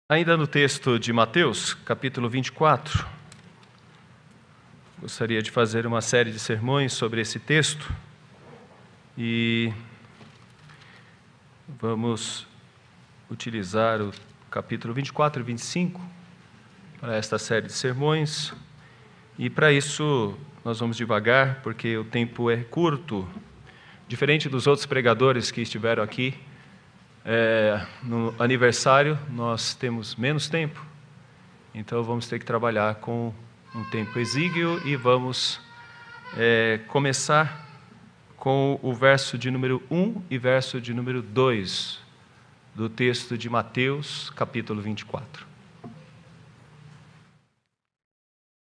Ainda no texto de Mateus, capítulo 24, gostaria de fazer uma série de sermões sobre esse texto e vamos utilizar o capítulo 24 e 25 para esta série de sermões. E para isso nós vamos devagar, porque o tempo é curto. Diferente dos outros pregadores que estiveram aqui, no aniversário nós temos menos tempo, então vamos ter que trabalhar com um tempo exíguo e vamos começar com o verso de número 1 e verso de número 2 do texto de Mateus, capítulo 24.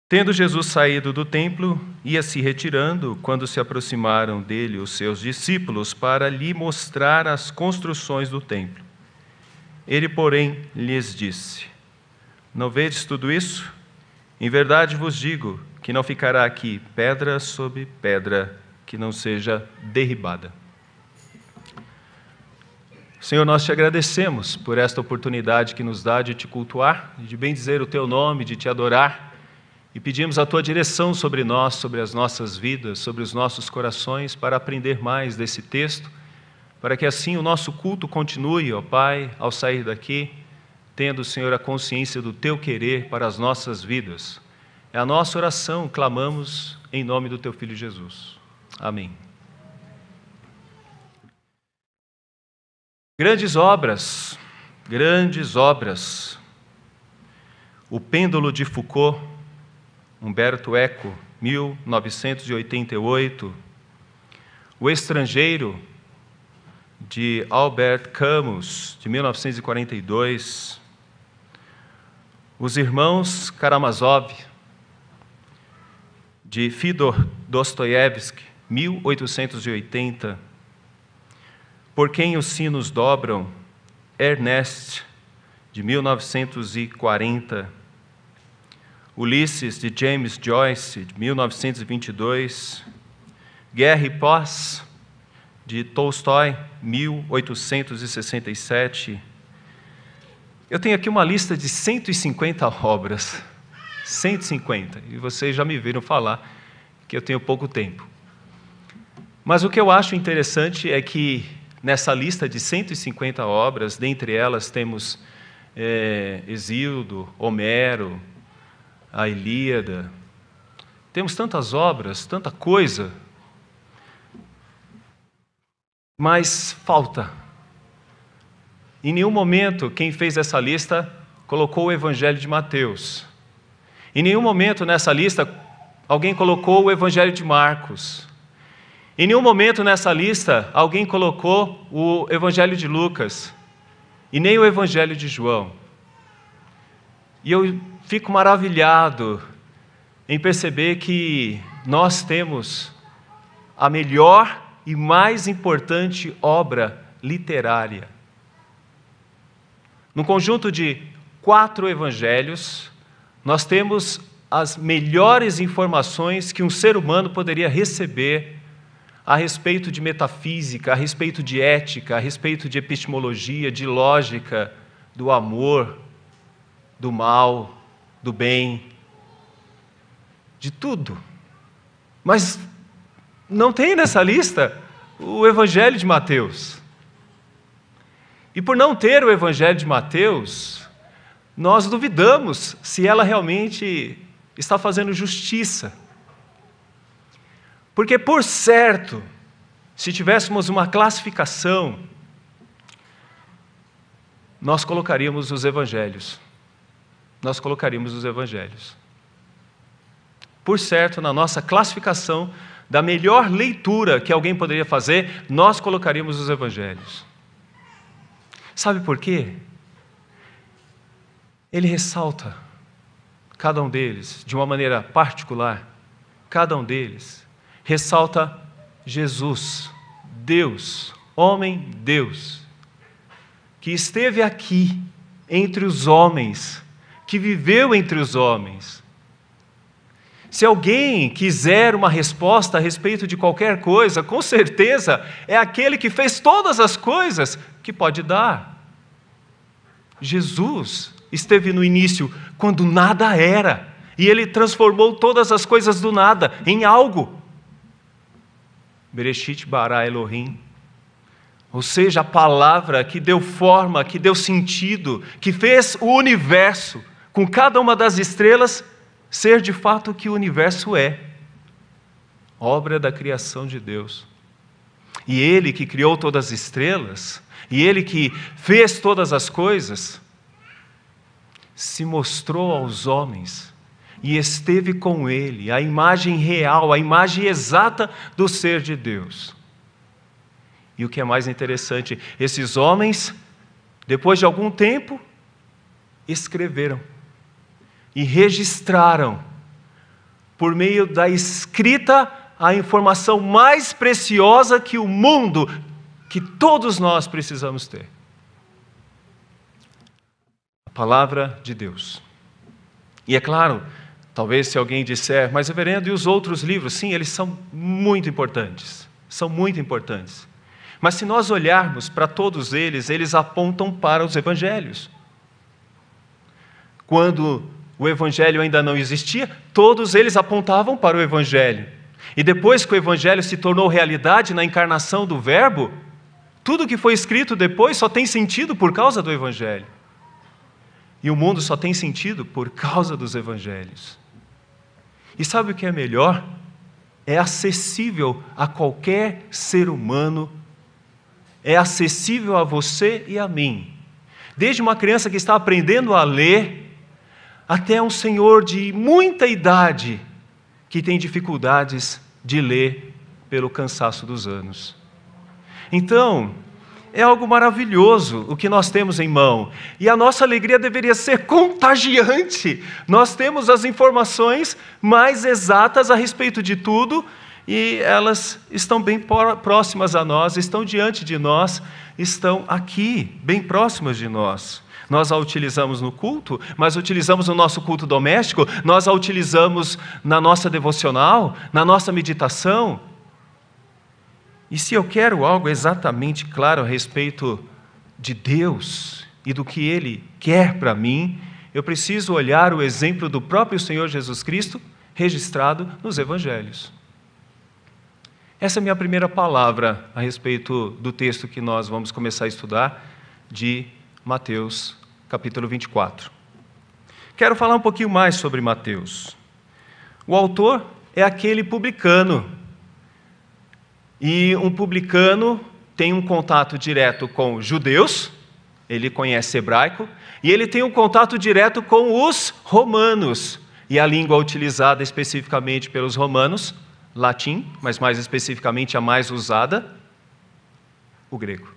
Tendo Jesus saído do templo, ia se retirando, quando se aproximaram dele os seus discípulos para lhe mostrar as construções do templo. Ele, porém, lhes disse: Não vedes tudo isso? Em verdade vos digo que não ficará aqui pedra sobre pedra que não seja derribada. Senhor, nós te agradecemos por esta oportunidade que nos dá de te cultuar, de bendizer o teu nome, de te adorar. E pedimos a Tua direção sobre nós, sobre as nossas vidas, sobre os nossos corações, para aprender mais desse texto, para que assim o nosso culto continue, ó Pai, ao sair daqui, tendo, Senhor, a consciência do Teu querer para as nossas vidas. É a nossa oração, clamamos em nome do Teu Filho Jesus. Amém. Grandes obras. O Pêndulo de Foucault, Umberto Eco, 1988, O Estrangeiro, de Albert Camus, de 1942, Os Irmãos Karamazov, de Fyodor Dostoiévski, 1880, Por Quem os Sinos Dobram, Ernest, de 1940, Ulisses, de James Joyce, de 1922, Guerra e Paz, de Tolstói, 1867. Eu tenho aqui uma lista de 150 obras, 150, e vocês já me viram falar que eu tenho pouco tempo. Mas o que eu acho interessante é que nessa lista de 150 obras, dentre elas temos Hesíodo, Homero, a Ilíada, temos tantas obras, tanta coisa, mas falta. Em nenhum momento quem fez essa lista colocou o Evangelho de Mateus. Em nenhum momento nessa lista alguém colocou o Evangelho de Marcos. Em nenhum momento nessa lista alguém colocou o Evangelho de Lucas e nem o Evangelho de João. E eu fico maravilhado em perceber que nós temos a melhor e mais importante obra literária. No conjunto de 4 evangelhos, nós temos as melhores informações que um ser humano poderia receber a respeito de metafísica, a respeito de ética, a respeito de epistemologia, de lógica, do amor, do mal, do bem, de tudo. Mas não tem nessa lista o Evangelho de Mateus. E por não ter o Evangelho de Mateus, nós duvidamos se ela realmente está fazendo justiça. Porque, por certo, se tivéssemos uma classificação, nós colocaríamos os evangelhos. Por certo, na nossa classificação da melhor leitura que alguém poderia fazer, nós colocaríamos os evangelhos. Sabe por quê? Ele ressalta cada um deles de uma maneira particular. Cada um deles ressalta Jesus, Deus, homem Deus, que esteve aqui entre os homens, que viveu entre os homens. Se alguém quiser uma resposta a respeito de qualquer coisa, com certeza é aquele que fez todas as coisas que pode dar. Jesus esteve no início, quando nada era, e Ele transformou todas as coisas do nada em algo. Bereshit bara Elohim. Ou seja, a palavra que deu forma, que deu sentido, que fez o universo, com cada uma das estrelas, ser de fato o que o universo é. Obra da criação de Deus. E Ele que criou todas as estrelas, e Ele que fez todas as coisas, se mostrou aos homens e esteve com Ele, a imagem real, a imagem exata do ser de Deus. E o que é mais interessante, esses homens, depois de algum tempo, escreveram e registraram, por meio da escrita, a informação mais preciosa que o mundo, que todos nós precisamos ter. A palavra de Deus. E é claro, talvez se alguém disser, mas reverendo, e os outros livros? Sim, eles são muito importantes. São muito importantes. Mas se nós olharmos para todos eles, eles apontam para os evangelhos. Quando o evangelho ainda não existia, todos eles apontavam para o evangelho. E depois que o evangelho se tornou realidade na encarnação do Verbo, tudo que foi escrito depois só tem sentido por causa do evangelho. E o mundo só tem sentido por causa dos evangelhos. E sabe o que é melhor? É acessível a qualquer ser humano, é acessível a você e a mim. Desde uma criança que está aprendendo a ler, até um senhor de muita idade, que tem dificuldades de ler pelo cansaço dos anos. Então, é algo maravilhoso o que nós temos em mão. E a nossa alegria deveria ser contagiante. Nós temos as informações mais exatas a respeito de tudo, e elas estão bem próximas a nós, estão diante de nós, estão aqui, bem próximas de nós. Nós a utilizamos no culto, mas utilizamos no nosso culto doméstico, nós a utilizamos na nossa devocional, na nossa meditação. E se eu quero algo exatamente claro a respeito de Deus e do que Ele quer para mim, eu preciso olhar o exemplo do próprio Senhor Jesus Cristo registrado nos Evangelhos. Essa é a minha primeira palavra a respeito do texto que nós vamos começar a estudar, de Mateus, capítulo 24. Quero falar um pouquinho mais sobre Mateus. O autor é aquele publicano. E um publicano tem um contato direto com judeus, ele conhece hebraico, e ele tem um contato direto com os romanos. E a língua utilizada especificamente pelos romanos, latim, mas mais especificamente a mais usada, o grego.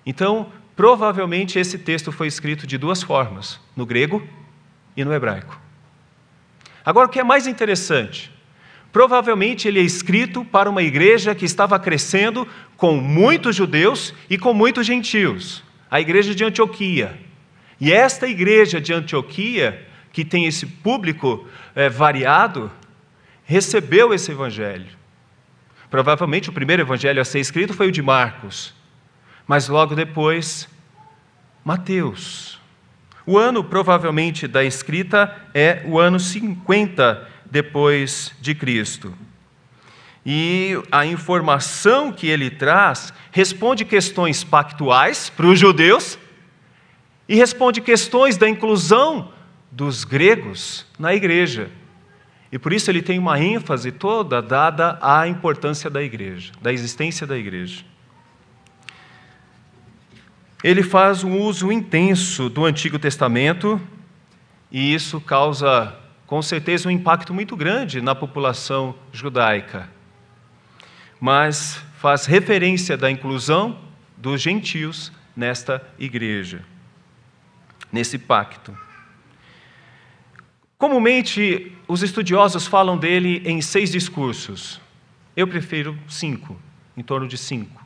Então, provavelmente esse texto foi escrito de duas formas, no grego e no hebraico. Agora, o que é mais interessante, provavelmente ele é escrito para uma igreja que estava crescendo com muitos judeus e com muitos gentios, a igreja de Antioquia. E esta igreja de Antioquia, que tem esse público variado, recebeu esse evangelho. Provavelmente o primeiro evangelho a ser escrito foi o de Marcos, mas logo depois, Mateus. O ano, provavelmente, da escrita é o ano 50 depois de Cristo. E a informação que ele traz responde questões pactuais para os judeus e responde questões da inclusão dos gregos na igreja. E por isso ele tem uma ênfase toda dada à importância da igreja, da existência da igreja. Ele faz um uso intenso do Antigo Testamento, e isso causa, com certeza, um impacto muito grande na população judaica. Mas faz referência da inclusão dos gentios nesta igreja, nesse pacto. Comumente, os estudiosos falam dele em 6 discursos. Eu prefiro 5, em torno de 5.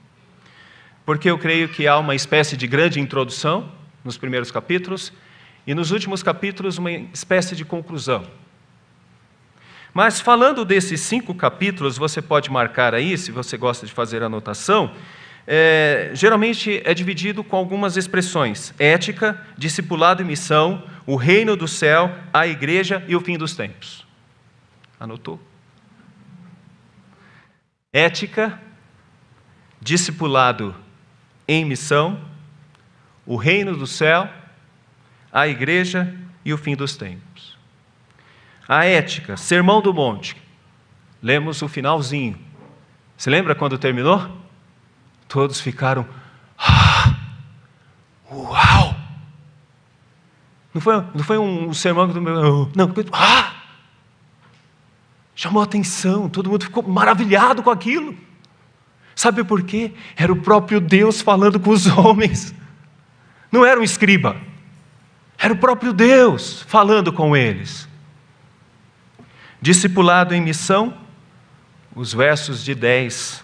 Porque eu creio que há uma espécie de grande introdução nos primeiros capítulos e nos últimos capítulos uma espécie de conclusão. Mas falando desses 5 capítulos, você pode marcar aí, se você gosta de fazer anotação, geralmente é dividido com algumas expressões: ética, discipulado e missão, o reino do céu, a igreja e o fim dos tempos. Anotou? Ética, discipulado em missão, o reino do céu, a igreja e o fim dos tempos. A ética, Sermão do Monte. Lemos o finalzinho. Se lembra quando terminou? Todos ficaram, uau! Não foi um sermão do meu, não, chamou atenção, todo mundo ficou maravilhado com aquilo. Sabe por quê? Era o próprio Deus falando com os homens. Não era um escriba. Era o próprio Deus falando com eles. Discipulado em missão, os versos de 10,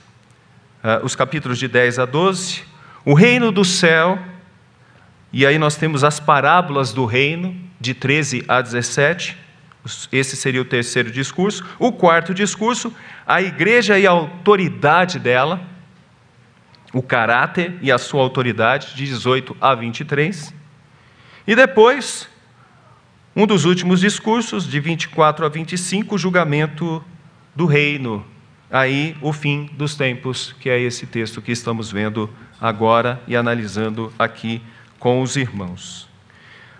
os capítulos de 10 a 12. O reino do céu, e aí nós temos as parábolas do reino, de 13 a 17. Esse seria o terceiro discurso. O quarto discurso, a igreja e a autoridade dela, o caráter e a sua autoridade, de 18 a 23. E depois, um dos últimos discursos, de 24 a 25, o julgamento do reino. Aí, o fim dos tempos, que é esse texto que estamos vendo agora e analisando aqui com os irmãos.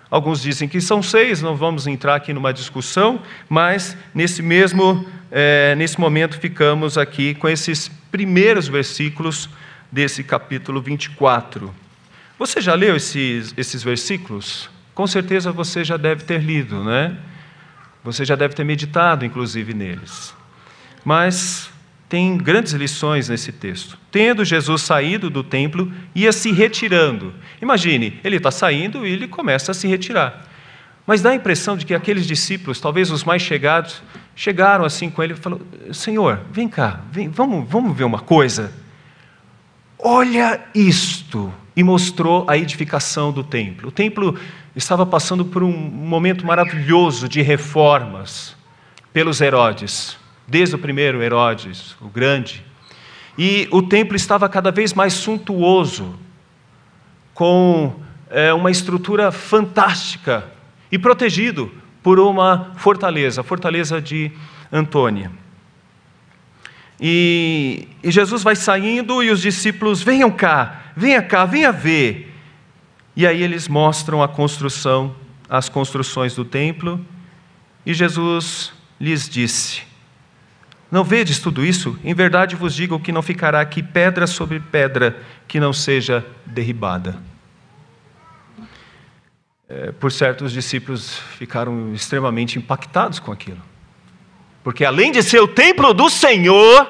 Alguns dizem que são 6, não vamos entrar aqui numa discussão, mas nesse momento ficamos aqui com esses primeiros versículos desse capítulo 24. Você já leu esses versículos? Com certeza você já deve ter lido, né? Você já deve ter meditado, inclusive, neles. Mas tem grandes lições nesse texto. Tendo Jesus saído do templo, ia se retirando. Imagine, ele está saindo e ele começa a se retirar. Mas dá a impressão de que aqueles discípulos, talvez os mais chegados, chegaram assim com ele e falaram: Senhor, vem cá, vamos ver uma coisa. Olha isto! E mostrou a edificação do templo. O templo estava passando por um momento maravilhoso de reformas pelos Herodes, desde o primeiro Herodes, o grande. E o templo estava cada vez mais suntuoso, com uma estrutura fantástica e protegido por uma fortaleza, a fortaleza de Antônia. E Jesus vai saindo e os discípulos: venham cá, venha ver. E aí eles mostram as construções do templo, e Jesus lhes disse: não vedes tudo isso? Em verdade vos digo que não ficará aqui pedra sobre pedra que não seja derribada. Por certo, os discípulos ficaram extremamente impactados com aquilo. Porque além de ser o templo do Senhor,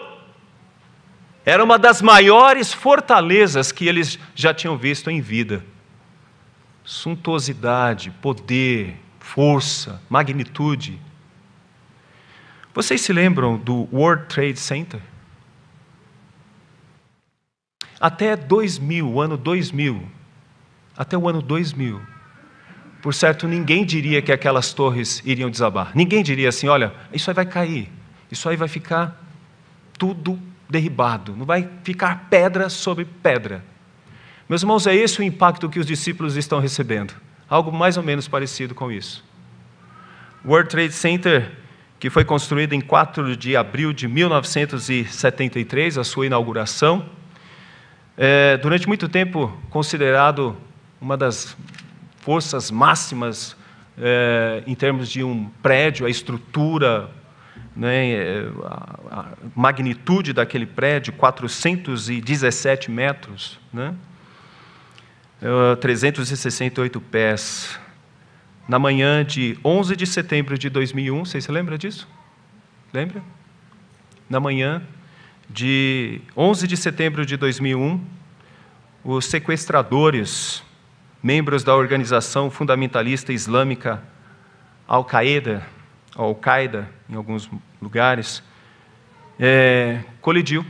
era uma das maiores fortalezas que eles já tinham visto em vida. Suntuosidade, poder, força, magnitude. Vocês se lembram do World Trade Center? Até 2000, o ano 2000, até o ano 2000, por certo, ninguém diria que aquelas torres iriam desabar. Ninguém diria assim: olha, isso aí vai cair, isso aí vai ficar tudo derribado, não vai ficar pedra sobre pedra. Meus irmãos, é esse o impacto que os discípulos estão recebendo. Algo mais ou menos parecido com isso. O World Trade Center, que foi construído em 4 de abril de 1973, a sua inauguração, durante muito tempo considerado uma das forças máximas em termos de um prédio, a estrutura, né, a magnitude daquele prédio, 417 metros, né, 368 pés. Na manhã de 11 de setembro de 2001, vocês se lembram disso? Lembra? Na manhã de 11 de setembro de 2001, os sequestradores, membros da organização fundamentalista islâmica Al-Qaeda em alguns lugares, colidiu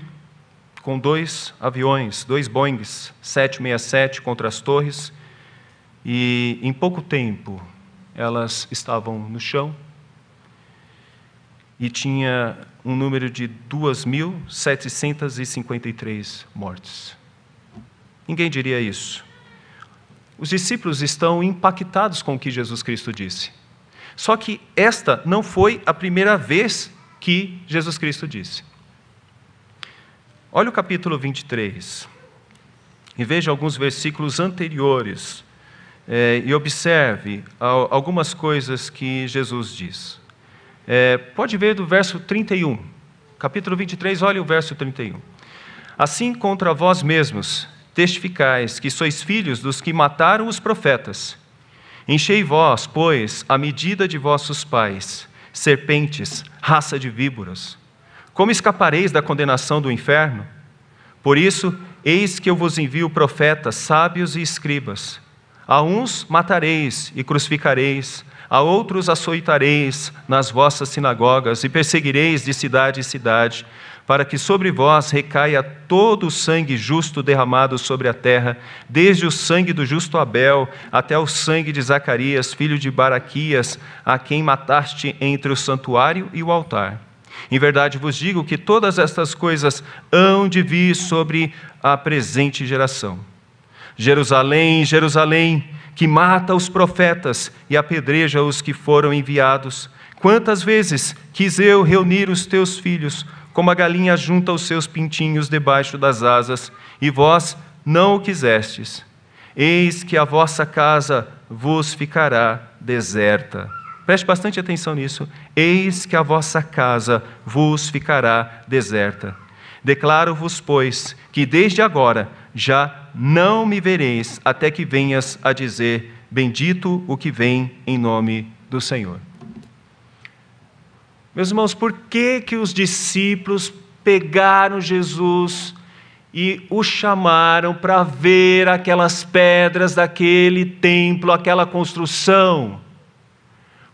com 2 aviões, 2 Boeings 767 contra as torres, e em pouco tempo elas estavam no chão, e tinha um número de 2.753 mortes. Ninguém diria isso. Os discípulos estão impactados com o que Jesus Cristo disse. Só que esta não foi a primeira vez que Jesus Cristo disse. Olha o capítulo 23 e veja alguns versículos anteriores e observe algumas coisas que Jesus diz. Pode ver do verso 31. Capítulo 23, olha o verso 31. Assim contra vós mesmos testificais que sois filhos dos que mataram os profetas. Enchei vós, pois, a medida de vossos pais, serpentes, raça de víboras. Como escapareis da condenação do inferno? Por isso, eis que eu vos envio profetas, sábios e escribas. A uns matareis e crucificareis, a outros açoitareis nas vossas sinagogas e perseguireis de cidade em cidade, para que sobre vós recaia todo o sangue justo derramado sobre a terra, desde o sangue do justo Abel até o sangue de Zacarias, filho de Baraquias, a quem mataste entre o santuário e o altar. Em verdade vos digo que todas estas coisas hão de vir sobre a presente geração. Jerusalém, Jerusalém, que mata os profetas e apedreja os que foram enviados. Quantas vezes quis eu reunir os teus filhos, como a galinha junta os seus pintinhos debaixo das asas, e vós não o quisestes. Eis que a vossa casa vos ficará deserta. Preste bastante atenção nisso. Eis que a vossa casa vos ficará deserta. Declaro-vos, pois, que desde agora já não me vereis, até que venhas a dizer, bendito o que vem em nome do Senhor. Meus irmãos, por que os discípulos pegaram Jesus e o chamaram para ver aquelas pedras daquele templo, aquela construção?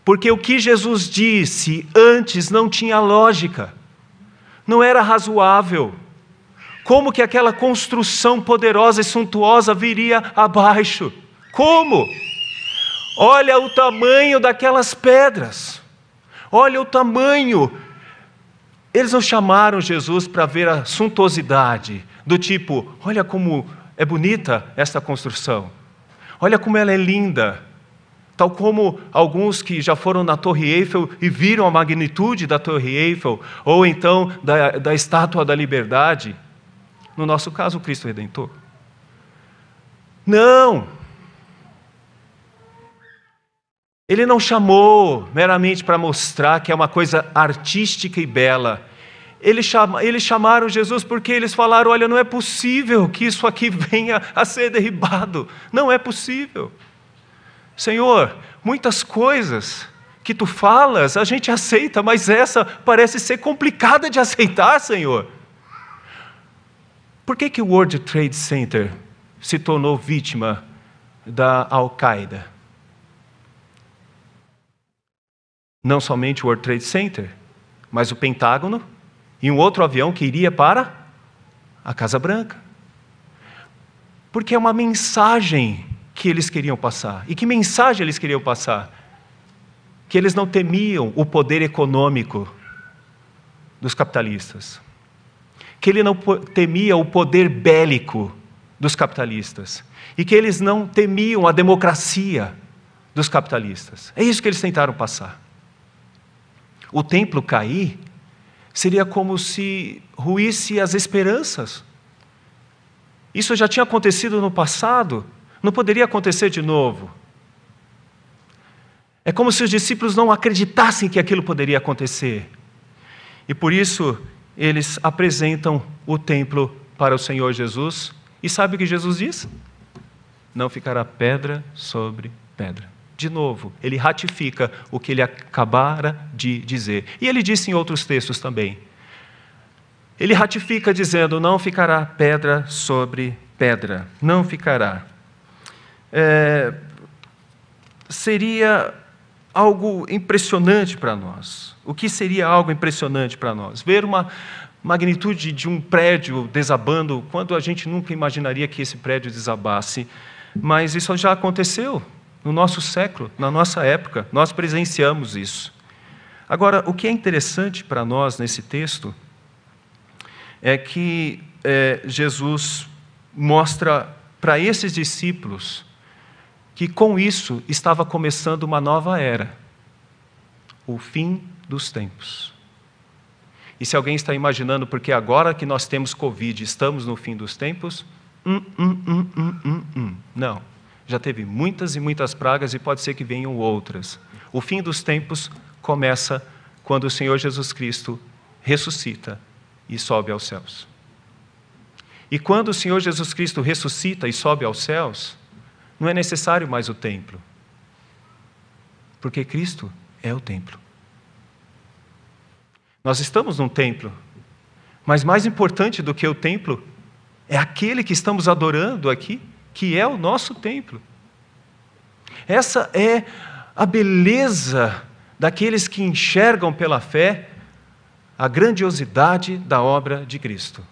Porque o que Jesus disse antes não tinha lógica, não era razoável. Como que aquela construção poderosa e suntuosa viria abaixo? Como? Olha o tamanho daquelas pedras. Olha o tamanho. Eles não chamaram Jesus para ver a suntuosidade, do tipo, olha como é bonita esta construção. Olha como ela é linda. Tal como alguns que já foram na Torre Eiffel e viram a magnitude da Torre Eiffel, ou então da Estátua da Liberdade. No nosso caso, o Cristo Redentor. Não! Ele não chamou meramente para mostrar que é uma coisa artística e bela. Eles chamaram Jesus porque eles falaram, olha, não é possível que isso aqui venha a ser derribado. Não é possível. Senhor, muitas coisas que tu falas, a gente aceita, mas essa parece ser complicada de aceitar, Senhor. Por que o World Trade Center se tornou vítima da Al-Qaeda? Não somente o World Trade Center, mas o Pentágono e um outro avião que iria para a Casa Branca. Porque é uma mensagem que eles queriam passar. E que mensagem eles queriam passar? Que eles não temiam o poder econômico dos capitalistas. Que ele não temia o poder bélico dos capitalistas. E que eles não temiam a democracia dos capitalistas. É isso que eles tentaram passar. O templo cair seria como se ruísse as esperanças. Isso já tinha acontecido no passado, não poderia acontecer de novo. É como se os discípulos não acreditassem que aquilo poderia acontecer. E por isso eles apresentam o templo para o Senhor Jesus. E sabe o que Jesus diz? Não ficará pedra sobre pedra. De novo, ele ratifica o que ele acabara de dizer. E ele disse em outros textos também. Ele ratifica dizendo, não ficará pedra sobre pedra. Não ficará. Seria algo impressionante para nós. O que seria algo impressionante para nós? Ver uma magnitude de um prédio desabando, quando a gente nunca imaginaria que esse prédio desabasse. Mas isso já aconteceu. No nosso século, na nossa época, nós presenciamos isso. Agora, o que é interessante para nós nesse texto é que Jesus mostra para esses discípulos que com isso estava começando uma nova era, o fim dos tempos. E se alguém está imaginando, porque agora que nós temos Covid, estamos no fim dos tempos? Não. Já teve muitas e muitas pragas e pode ser que venham outras. O fim dos tempos começa quando o Senhor Jesus Cristo ressuscita e sobe aos céus. E quando o Senhor Jesus Cristo ressuscita e sobe aos céus, não é necessário mais o templo, porque Cristo é o templo. Nós estamos num templo, mas mais importante do que o templo é aquele que estamos adorando aqui, que é o nosso templo. Essa é a beleza daqueles que enxergam pela fé a grandiosidade da obra de Cristo.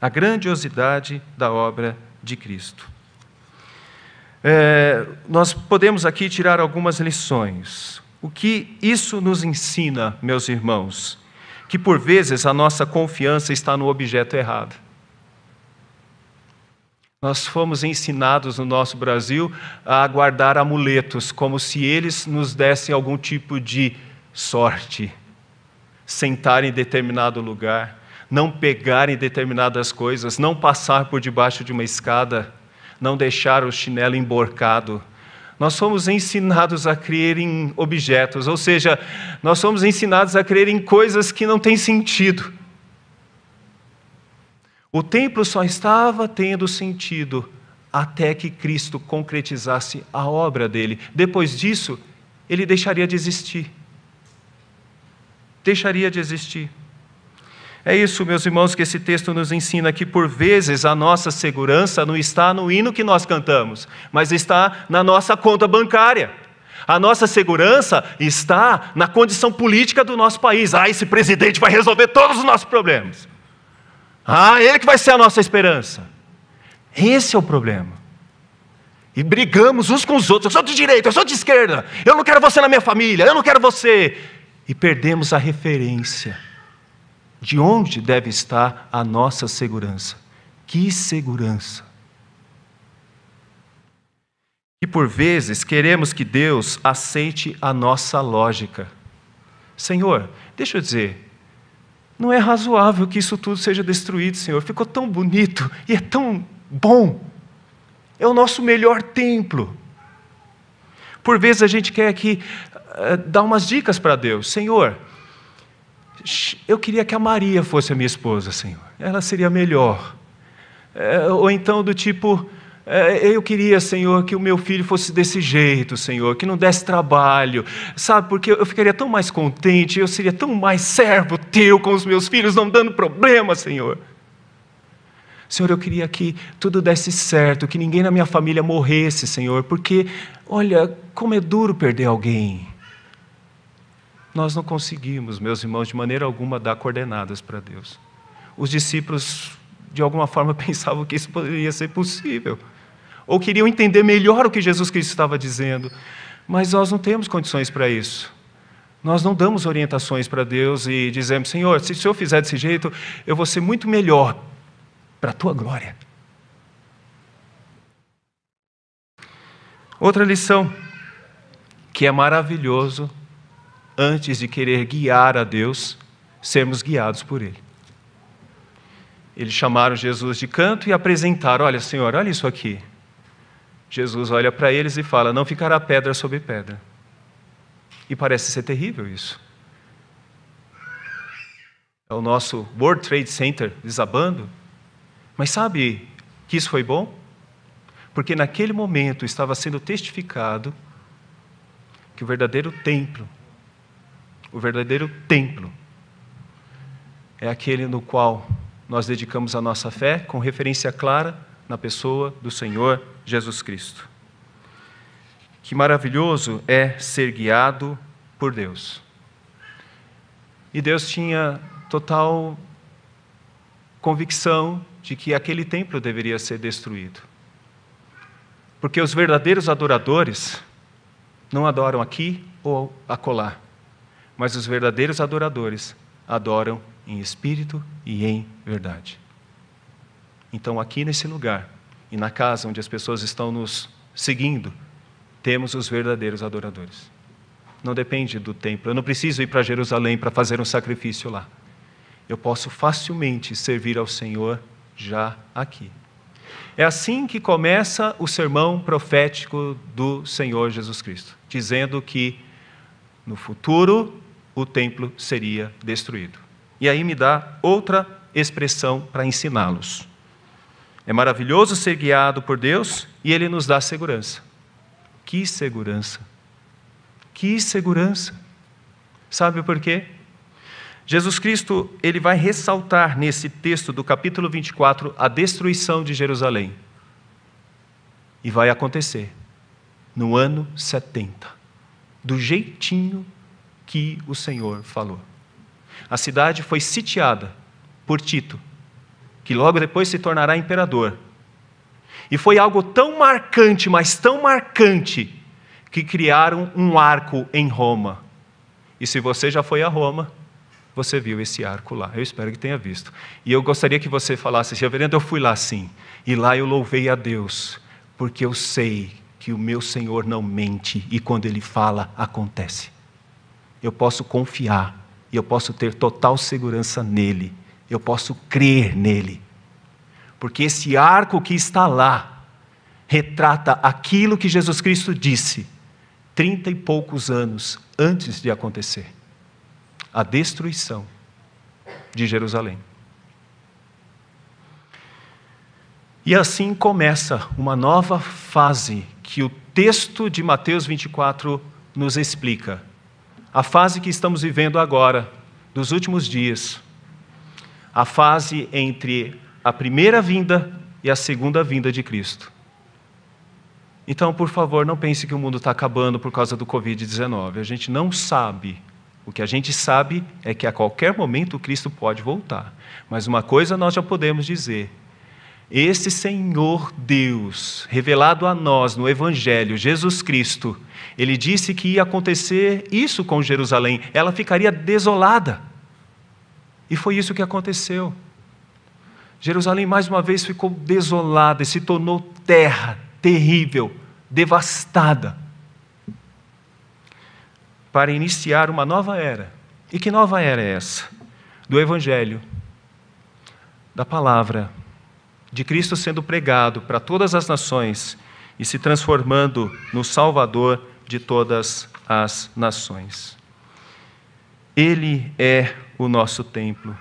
A grandiosidade da obra de Cristo. Nós podemos aqui tirar algumas lições. O que isso nos ensina, meus irmãos? Que por vezes a nossa confiança está no objeto errado. Nós fomos ensinados no nosso Brasil a guardar amuletos, como se eles nos dessem algum tipo de sorte. Sentar em determinado lugar, não pegar em determinadas coisas, não passar por debaixo de uma escada, não deixar o chinelo emborcado. Nós somos ensinados a crer em objetos, ou seja, nós somos ensinados a crer em coisas que não têm sentido. O templo só estava tendo sentido até que Cristo concretizasse a obra dele. Depois disso, ele deixaria de existir. Deixaria de existir. É isso, meus irmãos, que esse texto nos ensina, que por vezes a nossa segurança não está no hino que nós cantamos, mas está na nossa conta bancária. A nossa segurança está na condição política do nosso país. Esse presidente vai resolver todos os nossos problemas. Ele que vai ser a nossa esperança. Esse é o problema. E brigamos uns com os outros. Eu sou de direita, eu sou de esquerda. Eu não quero você na minha família, eu não quero você. E perdemos a referência de onde deve estar a nossa segurança. Que segurança! E por vezes queremos que Deus aceite a nossa lógica. Senhor, deixa eu dizer, não é razoável que isso tudo seja destruído, Senhor. Ficou tão bonito e é tão bom. É o nosso melhor templo. Por vezes a gente quer aqui dar umas dicas para Deus. Senhor, eu queria que a Maria fosse a minha esposa, Senhor. Ela seria melhor. Ou então do tipo, eu queria, Senhor, que o meu filho fosse desse jeito, Senhor, que não desse trabalho, sabe, porque eu ficaria tão mais contente, eu seria tão mais servo teu com os meus filhos, não dando problema, Senhor. Senhor, eu queria que tudo desse certo, que ninguém na minha família morresse, Senhor, porque, olha, como é duro perder alguém. Nós não conseguimos, meus irmãos, de maneira alguma dar coordenadas para Deus. Os discípulos, de alguma forma, pensavam que isso poderia ser possível. Ou queriam entender melhor o que Jesus Cristo estava dizendo. Mas nós não temos condições para isso. Nós não damos orientações para Deus e dizemos, Senhor, se o Senhor fizer desse jeito, eu vou ser muito melhor para a tua glória. Outra lição, que é maravilhoso, antes de querer guiar a Deus, sermos guiados por Ele. Eles chamaram Jesus de canto e apresentaram, olha, Senhor, olha isso aqui. Jesus olha para eles e fala, não ficará pedra sobre pedra. E parece ser terrível isso. É o nosso World Trade Center desabando. Mas sabe que isso foi bom? Porque naquele momento estava sendo testificado que o verdadeiro templo é aquele no qual nós dedicamos a nossa fé com referência clara na pessoa do Senhor Jesus Cristo. Que maravilhoso é ser guiado por Deus. E Deus tinha total convicção de que aquele templo deveria ser destruído. Porque os verdadeiros adoradores não adoram aqui ou acolá, mas os verdadeiros adoradores adoram em espírito e em verdade. Então, aqui nesse lugar, e na casa onde as pessoas estão nos seguindo, temos os verdadeiros adoradores. Não depende do templo. Eu não preciso ir para Jerusalém para fazer um sacrifício lá. Eu posso facilmente servir ao Senhor já aqui. É assim que começa o sermão profético do Senhor Jesus Cristo, dizendo que no futuro o templo seria destruído. E aí me dá outra expressão para ensiná-los. É maravilhoso ser guiado por Deus e Ele nos dá segurança. Que segurança! Que segurança! Sabe por quê? Jesus Cristo, ele vai ressaltar nesse texto do capítulo 24 a destruição de Jerusalém. E vai acontecer no ano 70, do jeitinho que o Senhor falou. A cidade foi sitiada por Tito, que logo depois se tornará imperador. E foi algo tão marcante, mas tão marcante, que criaram um arco em Roma. E se você já foi a Roma, você viu esse arco lá. Eu espero que tenha visto. E eu gostaria que você falasse assim: reverendo, eu fui lá sim. E lá eu louvei a Deus, porque eu sei que o meu Senhor não mente, e quando Ele fala, acontece. Eu posso confiar, e eu posso ter total segurança nele. Eu posso crer nele. Porque esse arco que está lá, retrata aquilo que Jesus Cristo disse 30 e poucos anos antes de acontecer. A destruição de Jerusalém. E assim começa uma nova fase que o texto de Mateus 24 nos explica. A fase que estamos vivendo agora, dos últimos dias. A fase entre a primeira vinda e a segunda vinda de Cristo. Então, por favor, não pense que o mundo está acabando por causa do Covid-19. A gente não sabe. O que a gente sabe é que a qualquer momento Cristo pode voltar. Mas uma coisa nós já podemos dizer: esse Senhor Deus, revelado a nós no Evangelho, Jesus Cristo, Ele disse que ia acontecer isso com Jerusalém. Ela ficaria desolada. E foi isso que aconteceu. Jerusalém mais uma vez ficou desolada e se tornou terra terrível, devastada. Para iniciar uma nova era. E que nova era é essa? Do Evangelho, da palavra, de Cristo sendo pregado para todas as nações e se transformando no Salvador de todas as nações. Ele é o nosso templo.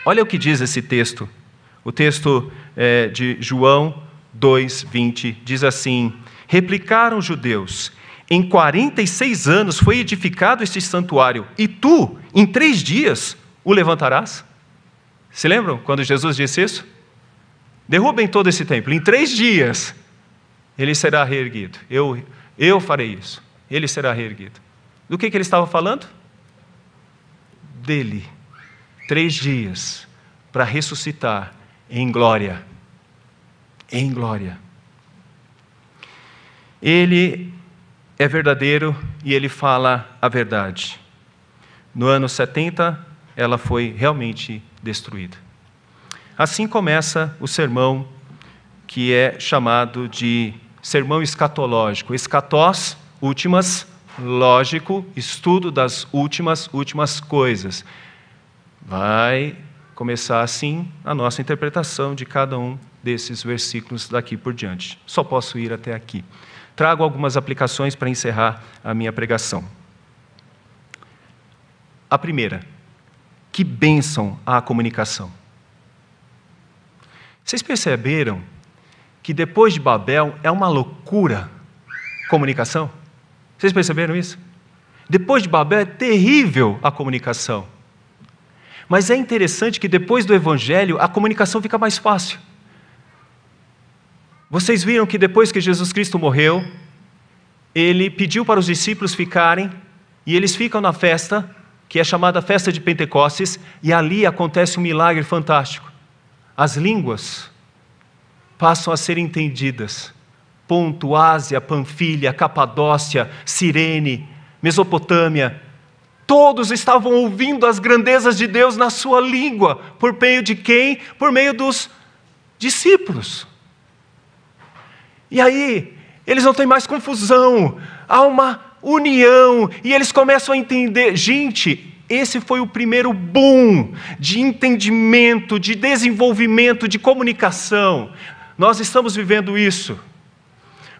Olha o que diz esse texto. O texto de João 2:20 diz assim: replicaram os judeus: em 46 anos foi edificado este santuário, e tu, em 3 dias, o levantarás? Se lembram quando Jesus disse isso? Derrubem todo esse templo, em 3 dias ele será reerguido. Eu farei isso, ele será reerguido. Do que ele estava falando? Dele. 3 dias para ressuscitar em glória. Em glória. Ele é verdadeiro e ele fala a verdade. No ano 70, ela foi realmente destruída. Assim começa o sermão que é chamado de sermão escatológico. Escatós, últimas, lógico, estudo das últimas coisas. Vai começar assim a nossa interpretação de cada um desses versículos daqui por diante. Só posso ir até aqui. Trago algumas aplicações para encerrar a minha pregação. A primeira, que bênção a comunicação. Vocês perceberam que depois de Babel é uma loucura comunicação? Vocês perceberam isso? Depois de Babel é terrível a comunicação. Mas é interessante que depois do Evangelho a comunicação fica mais fácil. Vocês viram que depois que Jesus Cristo morreu, Ele pediu para os discípulos ficarem, e eles ficam na festa, que é chamada Festa de Pentecostes, e ali acontece um milagre fantástico. As línguas passam a ser entendidas. Ponto, Ásia, Panfilha, Capadócia, Cirene, Mesopotâmia, todos estavam ouvindo as grandezas de Deus na sua língua. Por meio de quem? Por meio dos discípulos. E aí, eles não têm mais confusão, há uma união, e eles começam a entender. Gente, esse foi o primeiro boom de entendimento, de desenvolvimento, de comunicação. Nós estamos vivendo isso.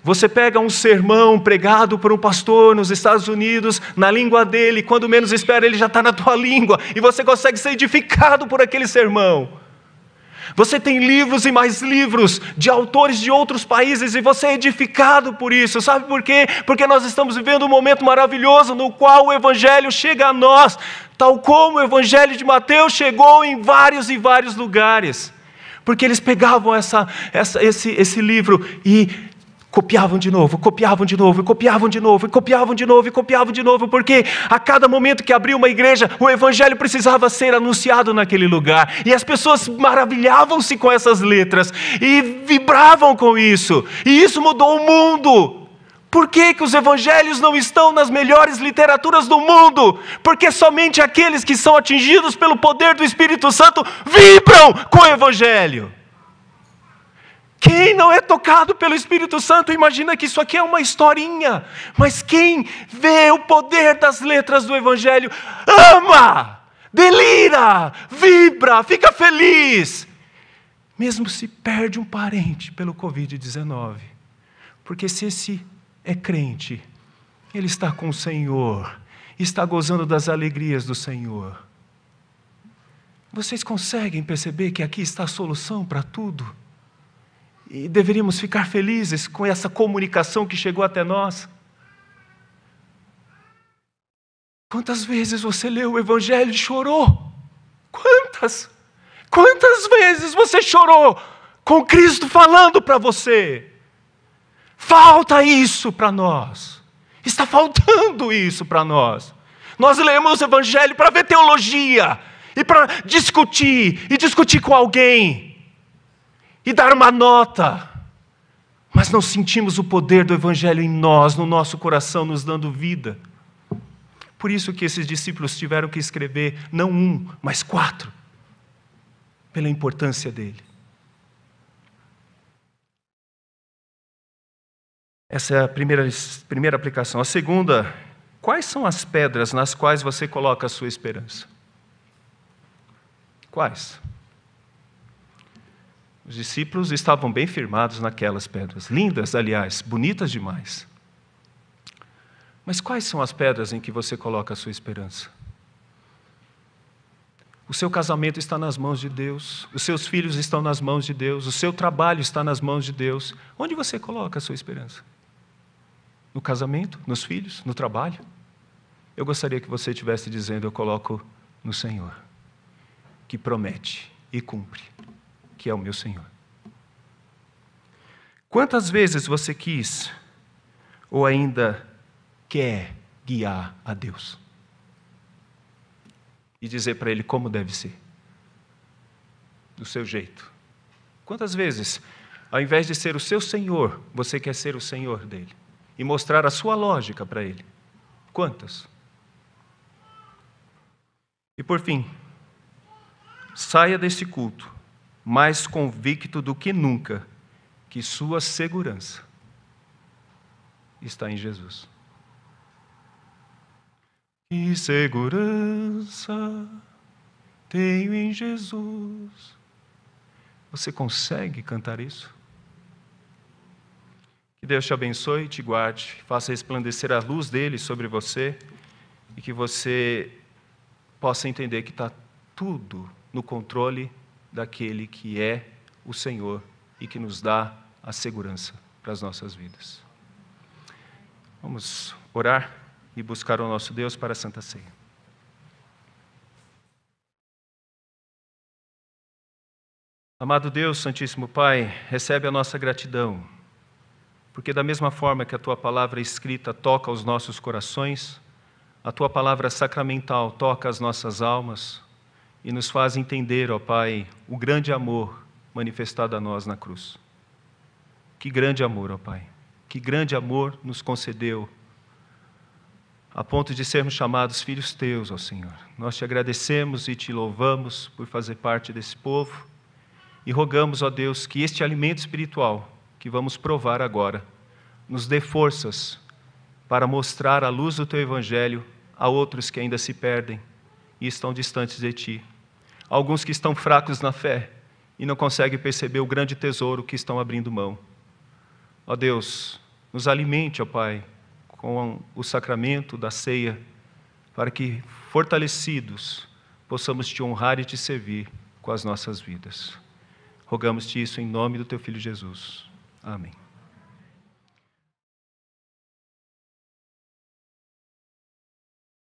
Você pega um sermão pregado por um pastor nos Estados Unidos, na língua dele, quando menos espera ele já está na tua língua, e você consegue ser edificado por aquele sermão. Você tem livros e mais livros de autores de outros países, e você é edificado por isso. Sabe por quê? Porque nós estamos vivendo um momento maravilhoso no qual o Evangelho chega a nós, tal como o Evangelho de Mateus chegou em vários e vários lugares. Porque eles pegavam esse livro e copiavam de novo, copiavam de novo, copiavam de novo, copiavam de novo, copiavam de novo, porque a cada momento que abria uma igreja, o Evangelho precisava ser anunciado naquele lugar, e as pessoas maravilhavam-se com essas letras, e vibravam com isso, e isso mudou o mundo. Por que os Evangelhos não estão nas melhores literaturas do mundo? Porque somente aqueles que são atingidos pelo poder do Espírito Santo vibram com o Evangelho. Quem não é tocado pelo Espírito Santo imagina que isso aqui é uma historinha, mas quem vê o poder das letras do Evangelho ama, delira, vibra, fica feliz, mesmo se perde um parente pelo Covid-19, porque se esse é crente, ele está com o Senhor, está gozando das alegrias do Senhor. Vocês conseguem perceber que aqui está a solução para tudo? E deveríamos ficar felizes com essa comunicação que chegou até nós. Quantas vezes você leu o Evangelho e chorou? Quantas? Quantas vezes você chorou com Cristo falando para você? Falta isso para nós. Está faltando isso para nós. Nós lemos o Evangelho para ver teologia e para discutir, e discutir com alguém. E dar uma nota, mas não sentimos o poder do Evangelho em nós, no nosso coração, nos dando vida. Por isso que esses discípulos tiveram que escrever, não 1, mas 4, pela importância dele. Essa é a primeira aplicação. A segunda, quais são as pedras nas quais você coloca a sua esperança? Quais? Os discípulos estavam bem firmados naquelas pedras, lindas, aliás, bonitas demais. Mas quais são as pedras em que você coloca a sua esperança? O seu casamento está nas mãos de Deus, os seus filhos estão nas mãos de Deus, o seu trabalho está nas mãos de Deus. Onde você coloca a sua esperança? No casamento, nos filhos, no trabalho? Eu gostaria que você estivesse dizendo, eu coloco no Senhor, que promete e cumpre, que é o meu Senhor. Quantas vezes você quis, ou ainda quer, guiar a Deus? E dizer para Ele como deve ser? Do seu jeito. Quantas vezes, ao invés de ser o seu Senhor, você quer ser o Senhor dele? E mostrar a sua lógica para Ele? Quantas? E por fim, saia desse culto mais convicto do que nunca que sua segurança está em Jesus. Que segurança tenho em Jesus. Você consegue cantar isso? Que Deus te abençoe, te guarde, faça resplandecer a luz dele sobre você e que você possa entender que está tudo no controle daquele que é o Senhor e que nos dá a segurança para as nossas vidas. Vamos orar e buscar o nosso Deus para a Santa Ceia. Amado Deus, Santíssimo Pai, recebe a nossa gratidão, porque da mesma forma que a Tua palavra escrita toca os nossos corações, a Tua palavra sacramental toca as nossas almas, e nos faz entender, ó Pai, o grande amor manifestado a nós na cruz. Que grande amor, ó Pai, que grande amor nos concedeu, a ponto de sermos chamados filhos Teus, ó Senhor. Nós te agradecemos e te louvamos por fazer parte desse povo, e rogamos, ó Deus, que este alimento espiritual que vamos provar agora. Nos dê forças para mostrar a luz do Teu Evangelho a outros que ainda se perdem e estão distantes de Ti. Alguns que estão fracos na fé e não conseguem perceber o grande tesouro que estão abrindo mão. Ó Deus, nos alimente, ó Pai, com o sacramento da ceia, para que, fortalecidos, possamos Te honrar e Te servir com as nossas vidas. Rogamos-Te isso em nome do Teu Filho Jesus. Amém.